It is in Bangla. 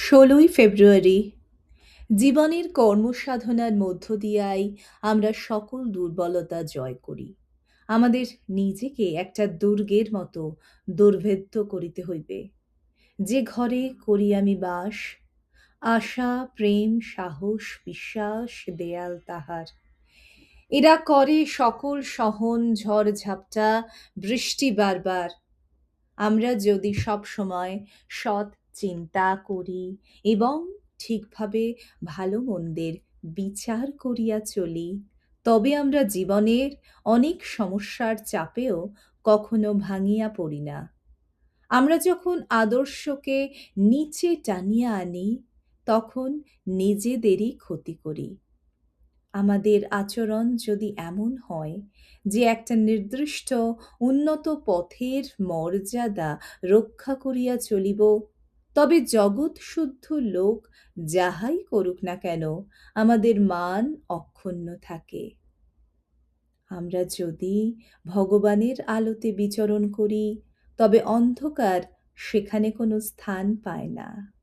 ১৬ই ফেব্রুয়ারি। জীবনের কর্মসাধনার মধ্য দিয়াই আমরা সকল দুর্বলতা জয় করি। আমাদের নিজেকে একটা দুর্গের মতো দুর্ভেদ্য করিতে হইবে। যে ঘরে করি আমি বাস, আশা, প্রেম, সাহস, বিশ্বাস দেয়াল তাহার। এরা করে সকল সহন, ঝড়-ঝাপটা, বৃষ্টি বারবার। আমরা যদি সবসময় সৎ চিন্তা করি এবং ঠিকভাবে ভালো-মন্দের বিচার করিয়া চলি, তবে আমরা জীবনের অনেক সমস্যার চাপেও কখনো ভাঙিয়া পড়ি না। আমরা যখন আদর্শকে নিচে টানিয়া আনি, তখন নিজেদেরই ক্ষতি করি। আমাদের আচরণ যদি এমন হয় যে একটা নির্দিষ্ট উন্নত পথের মর্যাদা রক্ষা করিয়া চলিব, তবে জগৎসুদ্ধ লোক যাহাই করুক না কেন আমাদের মান অক্ষুণ্ণ থাকে। আমরা যদি ভগবানের আলোতে বিচরণ করি, তবে অন্ধকার সেখানে কোনো স্থান পায় না।